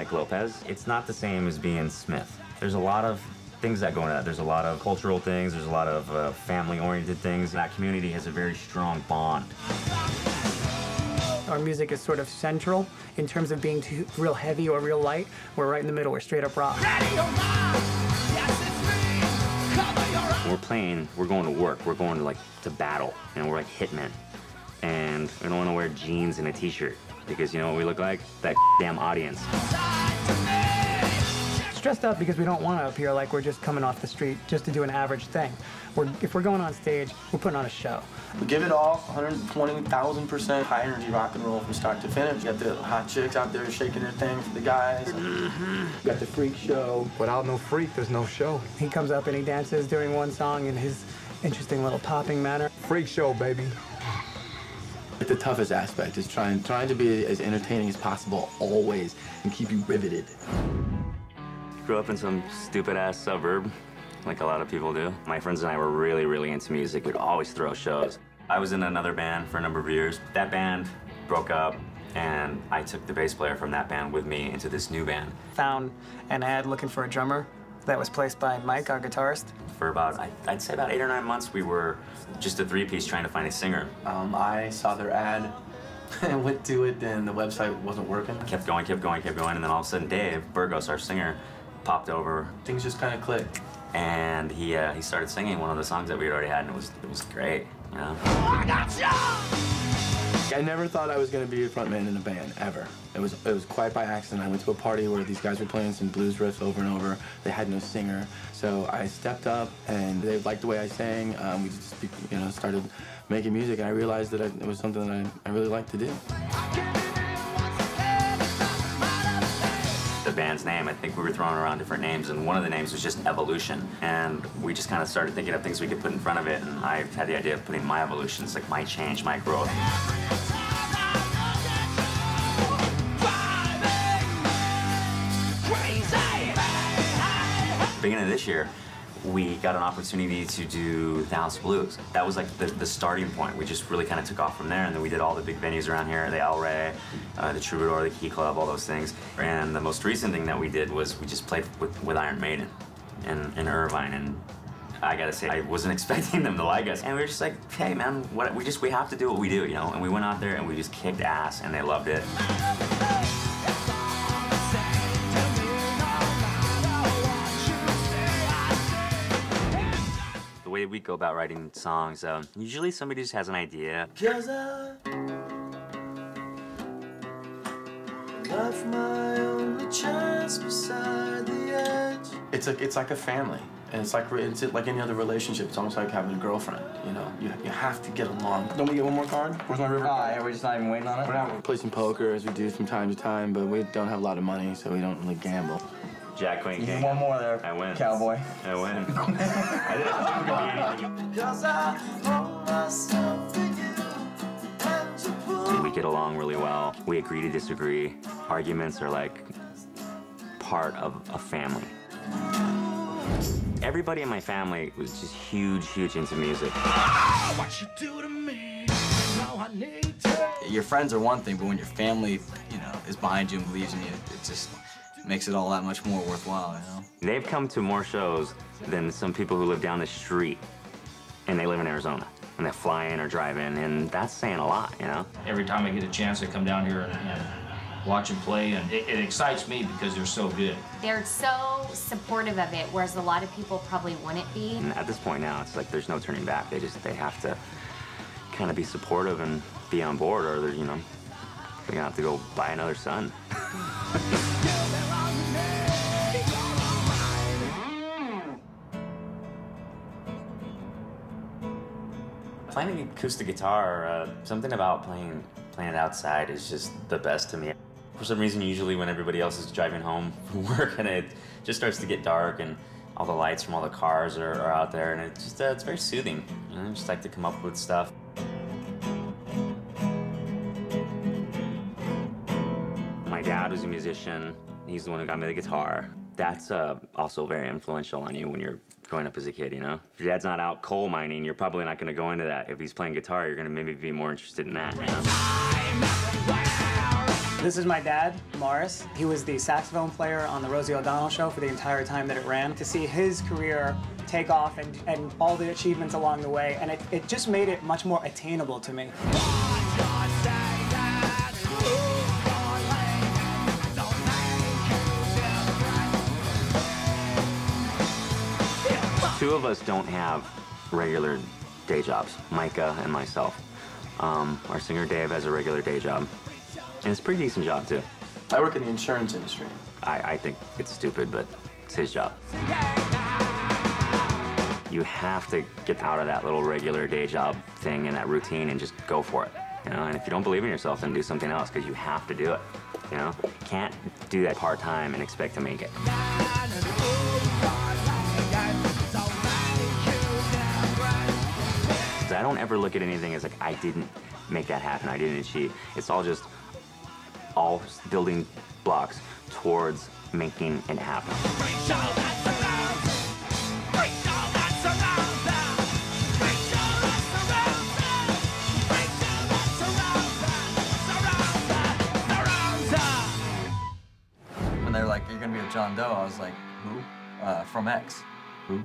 Mike Lopez. It's not the same as being Smith. There's a lot of things that go into that. There's a lot of cultural things, there's a lot of family-oriented things. That community has a very strong bond. Our music is sort of central in terms of being too real heavy or real light. We're right in the middle, we're straight up rock. When we're playing, we're going to work, we're going to battle, and we're like hitmen. And we don't want to wear jeans and a t-shirt because you know what we look like? That damn audience. Stressed out because we don't want to appear like we're just coming off the street just to do an average thing. If we're going on stage, we're putting on a show. We give it all, 120,000% high energy rock and roll from start to finish. You got the hot chicks out there shaking their thing for the guys. You got the freak show. Without no freak, there's no show. He comes up and he dances during one song in his interesting little popping manner. Freak show, baby. The toughest aspect is trying to be as entertaining as possible always and keep you riveted. Grew up in some stupid-ass suburb, like a lot of people do. My friends and I were really, really into music. We'd always throw shows. I was in another band for a number of years. That band broke up, and I took the bass player from that band with me into this new band. Found an ad looking for a drummer that was placed by Mike, our guitarist. For about, I'd say about 8 or 9 months, we were just a three-piece trying to find a singer. I saw their ad and went to it, and the website wasn't working. Kept going, and then all of a sudden Dave Burgos, our singer, popped over. Things just kind of clicked. And he started singing one of the songs that we had already had, and it was great, you know? I never thought I was going to be a frontman in a band, ever. It was quite by accident. I went to a party where these guys were playing some blues riffs over and over. They had no singer, so I stepped up, and they liked the way I sang. We just, started making music, and I realized that it was something that I really liked to do. The band's name, I think we were throwing around different names, and one of the names was just Evolution. And we just kind of started thinking of things we could put in front of it, and I had the idea of putting my evolutions, like my change, my growth. Beginning of this year, we got an opportunity to do the House of Blues. That was like the starting point. We just really kind of took off from there, and then we did all the big venues around here, the El Rey, the Troubadour, the Key Club, all those things. And the most recent thing that we did was we just played with Iron Maiden in Irvine, and I gotta say, I wasn't expecting them to like us. And we were just like, hey man, we have to do what we do, you know? And we went out there and we just kicked ass, and they loved it. The way we go about writing songs, usually somebody just has an idea. Cause I left my only chance beside the edge. It's like a family, and it's like any other relationship. It's almost like having a girlfriend. You know, you have to get along. Don't we get one more card? Where's my river card? Yeah, we're just not even waiting on it. We're not play some poker as we do from time to time, but we don't have a lot of money, so we don't really gamble. Jack, Queen, King. One more there. I win. Cowboy. I win. I didn't think it could be anything. Cause I hold myself to you and you pull. We get along really well. We agree to disagree. Arguments are like part of a family. Everybody in my family was just huge into music. What you do to me, now I need to. Your friends are one thing, but when your family, is behind you and believes in you, it just makes it all that much more worthwhile, you know? They've come to more shows than some people who live down the street, and they live in Arizona, and they fly in or drive in, and that's saying a lot, you know? Every time I get a chance, I come down here and watch them play, and it excites me because they're so good. They're so supportive of it, whereas a lot of people probably wouldn't be. And at this point now, it's like there's no turning back. They have to kind of be supportive and be on board, or they're gonna have to go buy another son. Playing acoustic guitar, something about playing it outside is just the best to me. For some reason, usually when everybody else is driving home from work and it just starts to get dark and all the lights from all the cars are out there, and it's very soothing. I just like to come up with stuff. My dad was a musician. He's the one who got me the guitar. That's also very influential on you when you're growing up as a kid, you know? If your dad's not out coal mining, you're probably not gonna go into that. If he's playing guitar, you're gonna maybe be more interested in that, you know? This is my dad, Morris. He was the saxophone player on the Rosie O'Donnell show for the entire time that it ran. To see his career take off and all the achievements along the way, and it just made it much more attainable to me. Two of us don't have regular day jobs, Micah and myself. Our singer Dave has a regular day job, and it's a pretty decent job too. I work in the insurance industry. I think it's stupid, but it's his job. You have to get out of that little regular day job thing and that routine and just go for it, you know? And if you don't believe in yourself, then do something else, because you have to do it, you know? You can't do that part-time and expect to make it. I don't ever look at anything as like, I didn't make that happen, I didn't achieve. It's all just building blocks towards making it happen. When they're like, "You're gonna be with John Doe," I was like, "Who?" From X. Who?